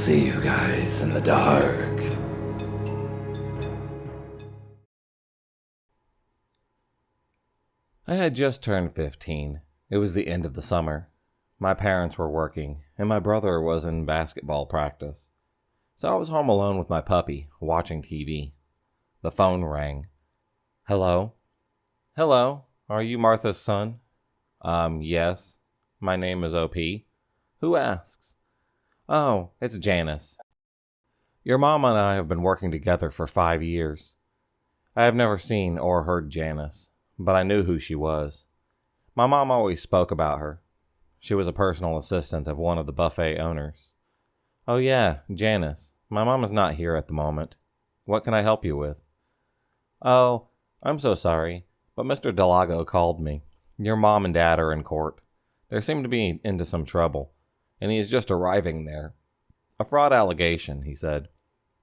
see you guys in the dark. I had just turned 15. It was the end of the summer. My parents were working, and my brother was in basketball practice. So I was home alone with my puppy, watching TV. The phone rang. Hello? Hello, are you Martha's son? Yes. My name is O.P. Who asks? Oh, it's Janice. Your mom and I have been working together for 5 years. I have never seen or heard Janice, but I knew who she was. My mom always spoke about her. She was a personal assistant of one of the buffet owners. Oh yeah, Janice. My mom is not here at the moment. What can I help you with? Oh, I'm so sorry, but Mr. Delago called me. Your mom and dad are in court. They seem to be into some trouble, and he is just arriving there. A fraud allegation, he said.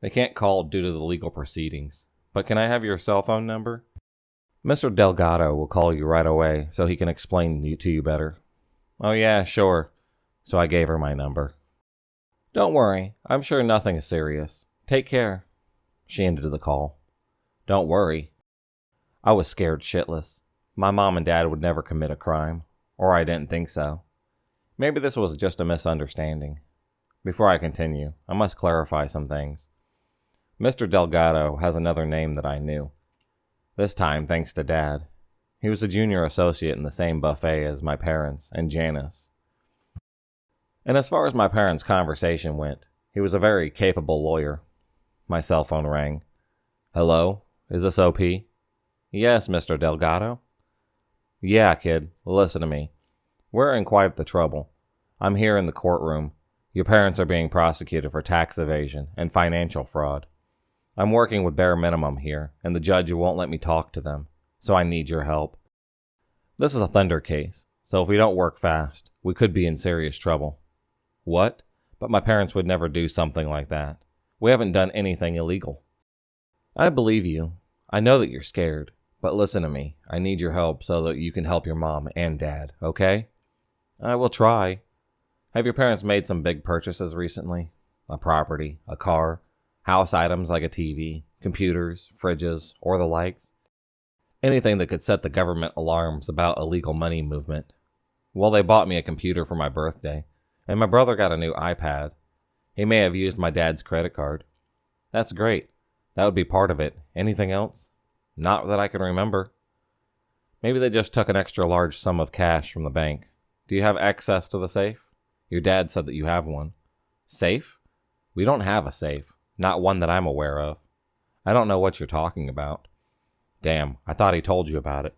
They can't call due to the legal proceedings, but can I have your cell phone number? Mr. Delgado will call you right away so he can explain to you better. Oh yeah, sure. So I gave her my number. Don't worry, I'm sure nothing is serious. Take care. She ended the call. Don't worry. I was scared shitless. My mom and dad would never commit a crime, or I didn't think so. Maybe this was just a misunderstanding. Before I continue, I must clarify some things. Mr. Delgado has another name that I knew. This time thanks to Dad. He was a junior associate in the same buffet as my parents and Janice. And as far as my parents' conversation went, he was a very capable lawyer. My cell phone rang. Hello? Is this O.P.? Yes, Mr. Delgado. Yeah, kid. Listen to me. We're in quite the trouble. I'm here in the courtroom. Your parents are being prosecuted for tax evasion and financial fraud. I'm working with bare minimum here, and the judge won't let me talk to them, so I need your help. This is a thunder case, so if we don't work fast, we could be in serious trouble. What? But my parents would never do something like that. We haven't done anything illegal. I believe you. I know that you're scared, but listen to me. I need your help so that you can help your mom and dad, okay? I will try. Have your parents made some big purchases recently? A property, a car, house items like a TV, computers, fridges, or the likes? Anything that could set the government alarms about illegal money movement. Well, they bought me a computer for my birthday, and my brother got a new iPad. He may have used my dad's credit card. That's great. That would be part of it. Anything else? Not that I can remember. Maybe they just took an extra large sum of cash from the bank. Do you have access to the safe? Your dad said that you have one. Safe? We don't have a safe. Not one that I'm aware of. I don't know what you're talking about. Damn, I thought he told you about it.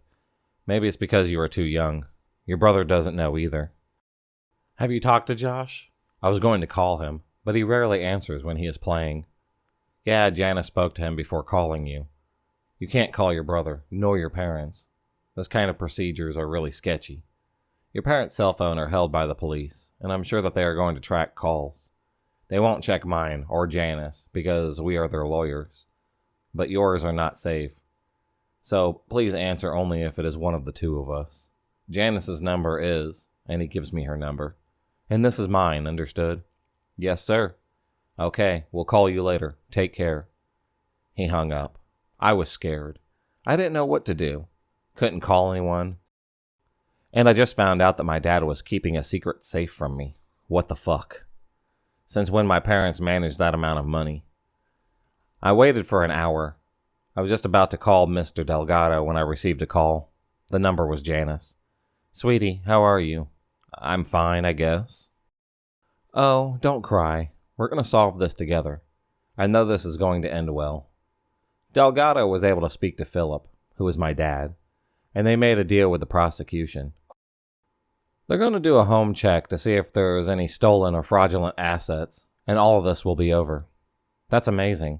Maybe it's because you were too young. Your brother doesn't know either. Have you talked to Josh? I was going to call him, but he rarely answers when he is playing. Yeah, Janice spoke to him before calling you. You can't call your brother, nor your parents. This kind of procedures are really sketchy. Your parents' cell phone are held by the police, and I'm sure that they are going to track calls. They won't check mine or Janice because we are their lawyers. But yours are not safe. So please answer only if it is one of the two of us. Janice's number is, and he gives me her number. And this is mine, understood? Yes, sir. Okay, we'll call you later. Take care. He hung up. I was scared. I didn't know what to do. Couldn't call anyone. And I just found out that my dad was keeping a secret safe from me. What the fuck? Since when my parents managed that amount of money? I waited for an hour. I was just about to call Mr. Delgado when I received a call. The number was Janice. Sweetie, how are you? I'm fine, I guess. Oh, don't cry. We're going to solve this together. I know this is going to end well. Delgado was able to speak to Philip, who is my dad, and they made a deal with the prosecution. They're going to do a home check to see if there's any stolen or fraudulent assets, and all of this will be over. That's amazing.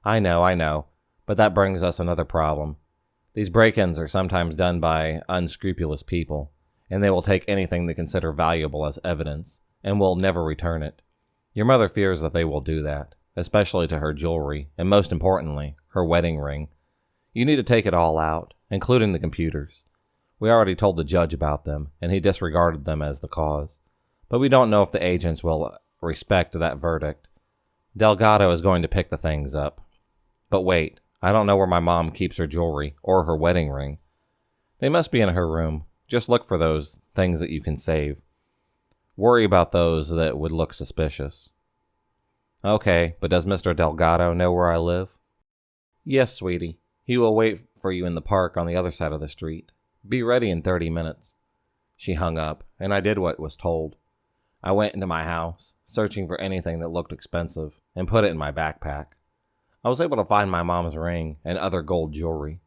I know, but that brings us another problem. These break-ins are sometimes done by unscrupulous people, and they will take anything they consider valuable as evidence, and will never return it. Your mother fears that they will do that, especially to her jewelry, and most importantly, her wedding ring. You need to take it all out, including the computers. We already told the judge about them, and he disregarded them as the cause. But we don't know if the agents will respect that verdict. Delgado is going to pick the things up. But wait, I don't know where my mom keeps her jewelry or her wedding ring. They must be in her room. Just look for those things that you can save. Worry about those that would look suspicious. Okay, but does Mr. Delgado know where I live? Yes, sweetie. He will wait for you in the park on the other side of the street. Be ready in 30 minutes. She hung up, and I did what was told. I went into my house, searching for anything that looked expensive, and put it in my backpack. I was able to find my mom's ring and other gold jewelry.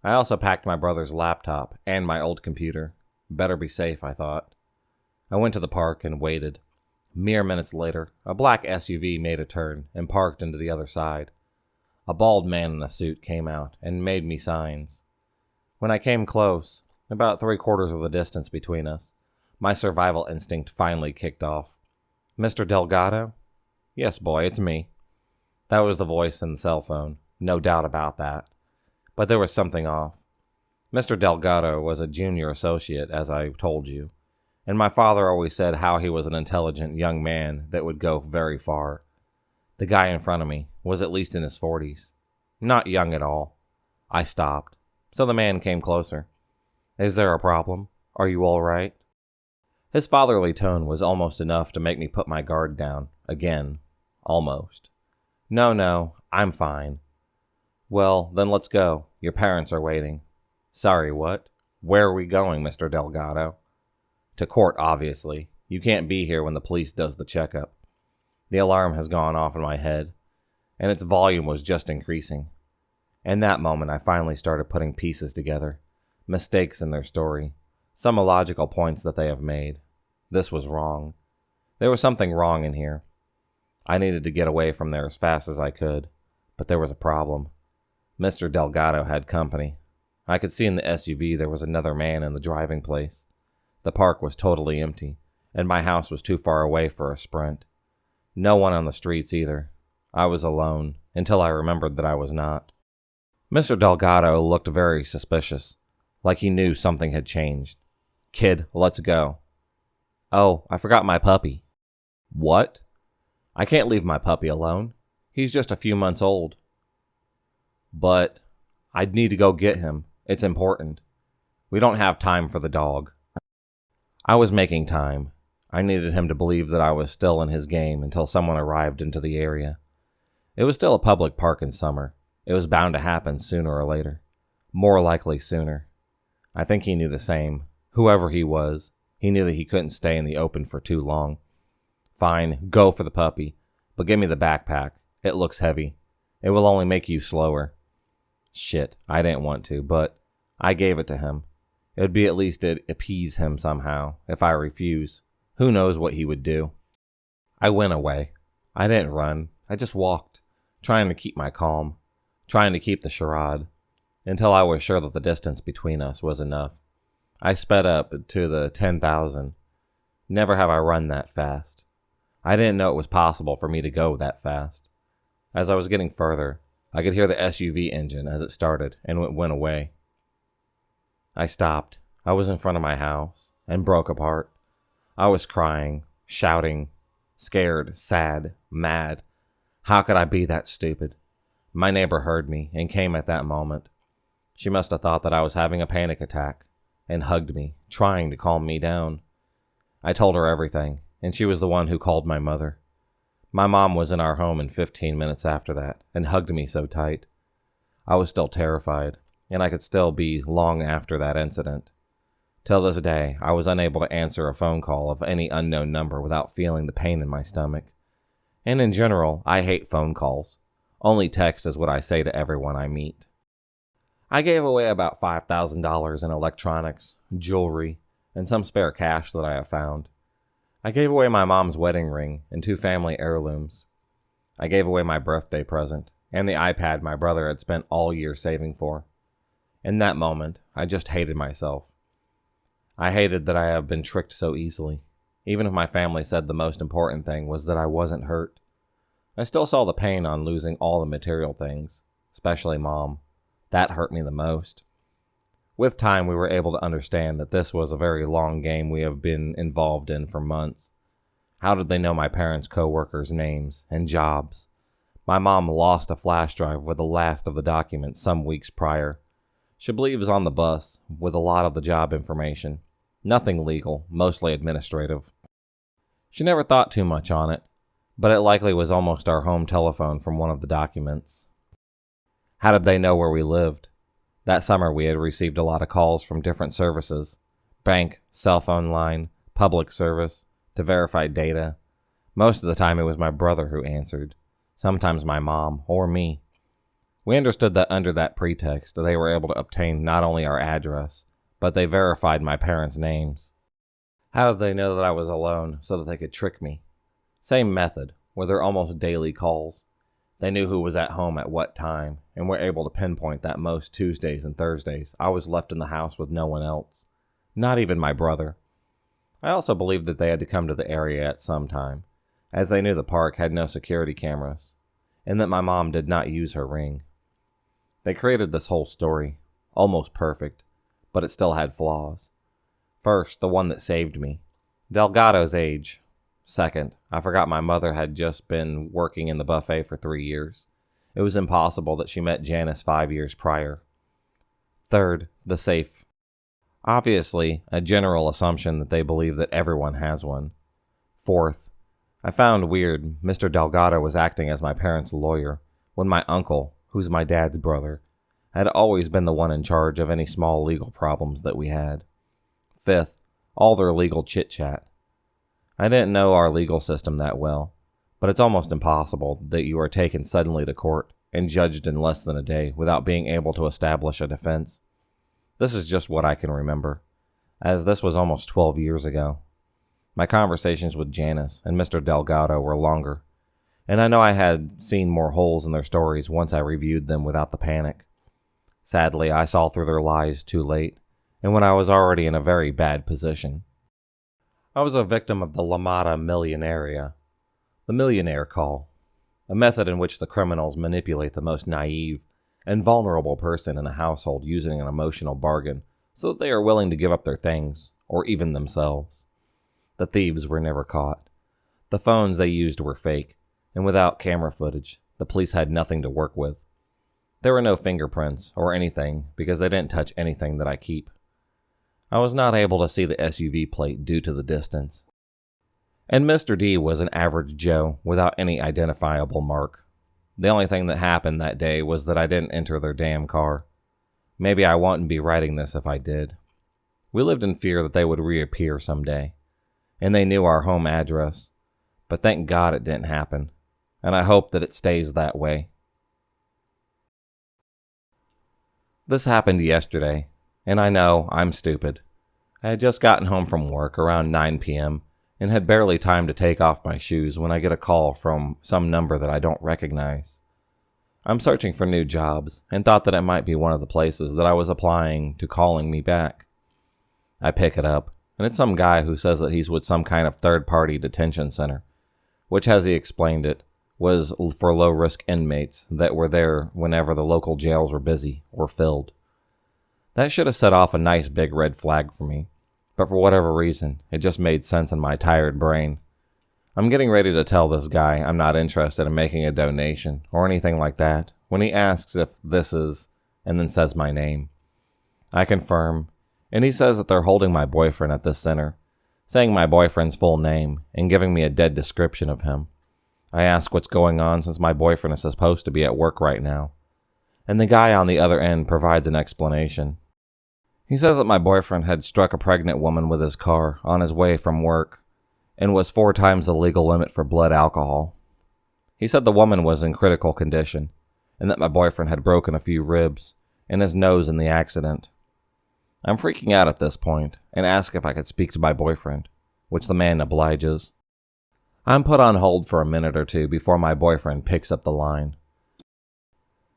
I also packed my brother's laptop and my old computer. Better be safe, I thought. I went to the park and waited. Mere minutes later, a black SUV made a turn and parked into the other side. A bald man in a suit came out and made me signs. When I came close, about 3/4 of the distance between us, my survival instinct finally kicked off. Mr. Delgado? Yes, boy, it's me. That was the voice in the cell phone, no doubt about that. But there was something off. Mr. Delgado was a junior associate, as I told you, and my father always said how he was an intelligent young man that would go very far. The guy in front of me was at least in his 40s. Not young at all. I stopped, so the man came closer. Is there a problem? Are you all right? His fatherly tone was almost enough to make me put my guard down, again. Almost. No, I'm fine. Well, then let's go. Your parents are waiting. Sorry, what? Where are we going, Mr. Delgado? To court, obviously. You can't be here when the police does the checkup. The alarm has gone off in my head, and its volume was just increasing. In that moment, I finally started putting pieces together. Mistakes in their story. Some illogical points that they have made. This was wrong. There was something wrong in here. I needed to get away from there as fast as I could, but there was a problem. Mr. Delgado had company. I could see in the SUV there was another man in the driving place. The park was totally empty, and my house was too far away for a sprint. No one on the streets either. I was alone, until I remembered that I was not. Mr. Delgado looked very suspicious, like he knew something had changed. Kid, let's go. Oh, I forgot my puppy. What? I can't leave my puppy alone. He's just a few months old. But I'd need to go get him. It's important. We don't have time for the dog. I was making time. I needed him to believe that I was still in his game until someone arrived into the area. It was still a public park in summer. It was bound to happen sooner or later. More likely sooner. I think he knew the same. Whoever he was, he knew that he couldn't stay in the open for too long. Fine, go for the puppy, but give me the backpack. It looks heavy. It will only make you slower. Shit, I didn't want to, but I gave it to him. It would be at least to appease him somehow. If I refuse, who knows what he would do. I went away. I didn't run. I just walked, trying to keep my calm, trying to keep the charade, until I was sure that the distance between us was enough. I sped up to the 10,000. Never have I run that fast. I didn't know it was possible for me to go that fast. As I was getting further, I could hear the SUV engine as it started and it went away. I stopped. I was in front of my house and broke apart. I was crying, shouting, scared, sad, mad. How could I be that stupid? My neighbor heard me and came at that moment. She must have thought that I was having a panic attack and hugged me, trying to calm me down. I told her everything, and she was the one who called my mother. My mom was in our home in 15 minutes after that and hugged me so tight. I was still terrified, and I could still be long after that incident. Till this day, I was unable to answer a phone call of any unknown number without feeling the pain in my stomach. And in general, I hate phone calls. Only text is what I say to everyone I meet. I gave away about $5,000 in electronics, jewelry, and some spare cash that I have found. I gave away my mom's wedding ring and 2 family heirlooms. I gave away my birthday present and the iPad my brother had spent all year saving for. In that moment, I just hated myself. I hated that I had been tricked so easily, even if my family said the most important thing was that I wasn't hurt. I still saw the pain on losing all the material things, especially Mom. That hurt me the most. With time, we were able to understand that this was a very long game we have been involved in for months. How did they know my parents' co-workers' names and jobs? My mom lost a flash drive with the last of the documents some weeks prior. She believes on the bus with a lot of the job information. Nothing legal, mostly administrative. She never thought too much on it, but it likely was almost our home telephone from one of the documents. How did they know where we lived? That summer we had received a lot of calls from different services. Bank, cell phone line, public service, to verify data. Most of the time it was my brother who answered. Sometimes my mom, or me. We understood that under that pretext, they were able to obtain not only our address, but they verified my parents' names. How did they know that I was alone so that they could trick me? Same method, with their almost daily calls. They knew who was at home at what time, and were able to pinpoint that most Tuesdays and Thursdays I was left in the house with no one else. Not even my brother. I also believed that they had to come to the area at some time, as they knew the park had no security cameras, and that my mom did not use her ring. They created this whole story, almost perfect, but it still had flaws. First, the one that saved me. Delgado's age. Second, I forgot my mother had just been working in the buffet for 3 years. It was impossible that she met Janice 5 years prior. Third, the safe. Obviously, a general assumption that they believe that everyone has one. Fourth, I found weird Mr. Delgado was acting as my parents' lawyer, when my uncle, who's my dad's brother, had always been the one in charge of any small legal problems that we had. Fifth, all their legal chit-chat. I didn't know our legal system that well, but it's almost impossible that you are taken suddenly to court and judged in less than a day without being able to establish a defense. This is just what I can remember, as this was almost 12 years ago. My conversations with Janice and Mr. Delgado were longer, and I know I had seen more holes in their stories once I reviewed them without the panic. Sadly, I saw through their lies too late, and when I was already in a very bad position. I was a victim of the Lamada Millionaria, the millionaire call, a method in which the criminals manipulate the most naive and vulnerable person in a household using an emotional bargain so that they are willing to give up their things, or even themselves. The thieves were never caught. The phones they used were fake, and without camera footage, the police had nothing to work with. There were no fingerprints or anything because they didn't touch anything that I keep. I was not able to see the SUV plate due to the distance. And Mr. D was an average Joe without any identifiable mark. The only thing that happened that day was that I didn't enter their damn car. Maybe I wouldn't be writing this if I did. We lived in fear that they would reappear someday, and they knew our home address, but thank God it didn't happen, and I hope that it stays that way. This happened yesterday, and I know I'm stupid. I had just gotten home from work around 9 p.m. and had barely time to take off my shoes when I get a call from some number that I don't recognize. I'm searching for new jobs and thought that it might be one of the places that I was applying to calling me back. I pick it up, and it's some guy who says that he's with some kind of third-party detention center, which, as he explained it, was for low-risk inmates that were there whenever the local jails were busy or filled. That should have set off a nice big red flag for me, but for whatever reason, it just made sense in my tired brain. I'm getting ready to tell this guy I'm not interested in making a donation or anything like that when he asks if this is, and then says my name. I confirm, and he says that they're holding my boyfriend at this center, saying my boyfriend's full name and giving me a dead description of him. I ask what's going on since my boyfriend is supposed to be at work right now, and the guy on the other end provides an explanation. He says that my boyfriend had struck a pregnant woman with his car on his way from work and was 4 times the legal limit for blood alcohol. He said the woman was in critical condition and that my boyfriend had broken a few ribs and his nose in the accident. I'm freaking out at this point and ask if I could speak to my boyfriend, which the man obliges. I'm put on hold for a minute or two before my boyfriend picks up the line.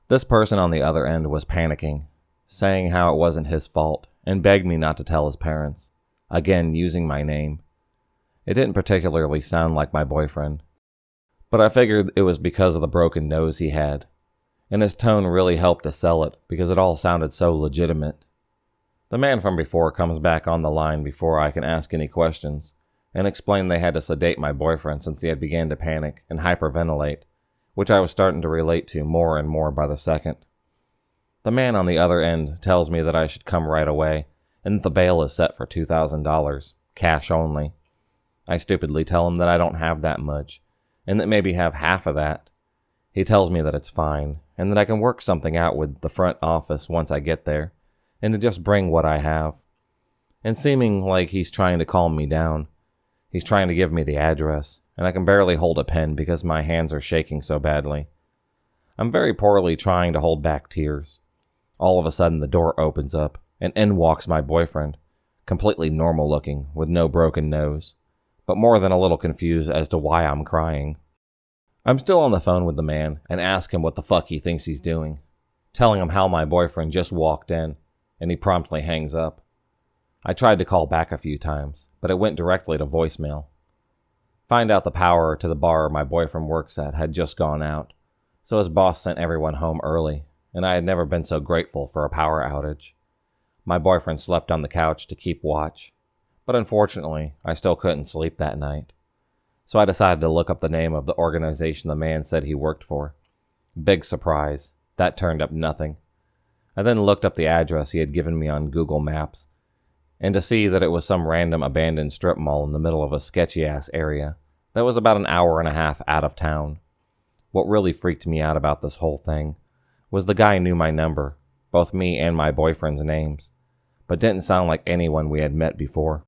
This person on the other end was panicking, saying how it wasn't his fault, and begged me not to tell his parents, again using my name. It didn't particularly sound like my boyfriend, but I figured it was because of the broken nose he had, and his tone really helped to sell it because it all sounded so legitimate. The man from before comes back on the line before I can ask any questions, and explained they had to sedate my boyfriend since he had began to panic and hyperventilate, which I was starting to relate to more and more by the second. The man on the other end tells me that I should come right away and that the bail is set for $2,000, cash only. I stupidly tell him that I don't have that much, and that maybe have half of that. He tells me that it's fine, and that I can work something out with the front office once I get there, and to just bring what I have. And seeming like he's trying to calm me down, he's trying to give me the address, and I can barely hold a pen because my hands are shaking so badly. I'm very poorly trying to hold back tears. All of a sudden the door opens up, and in walks my boyfriend, completely normal looking, with no broken nose, but more than a little confused as to why I'm crying. I'm still on the phone with the man and ask him what the fuck he thinks he's doing, telling him how my boyfriend just walked in, and he promptly hangs up. I tried to call back a few times, but it went directly to voicemail. Find out the power to the bar my boyfriend works at had just gone out, so his boss sent everyone home early, and I had never been so grateful for a power outage. My boyfriend slept on the couch to keep watch, but unfortunately, I still couldn't sleep that night. So I decided to look up the name of the organization the man said he worked for. Big surprise, that turned up nothing. I then looked up the address he had given me on Google Maps, and to see that it was some random abandoned strip mall in the middle of a sketchy-ass area that was about an hour and a half out of town. What really freaked me out about this whole thing was the guy knew my number, both me and my boyfriend's names, but didn't sound like anyone we had met before.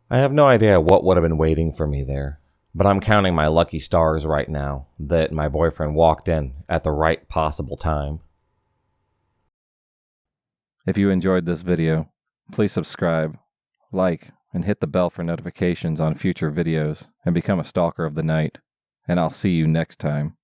I have no idea what would have been waiting for me there, but I'm counting my lucky stars right now that my boyfriend walked in at the right possible time. If you enjoyed this video, please subscribe, like, and hit the bell for notifications on future videos and become a stalker of the night, and I'll see you next time.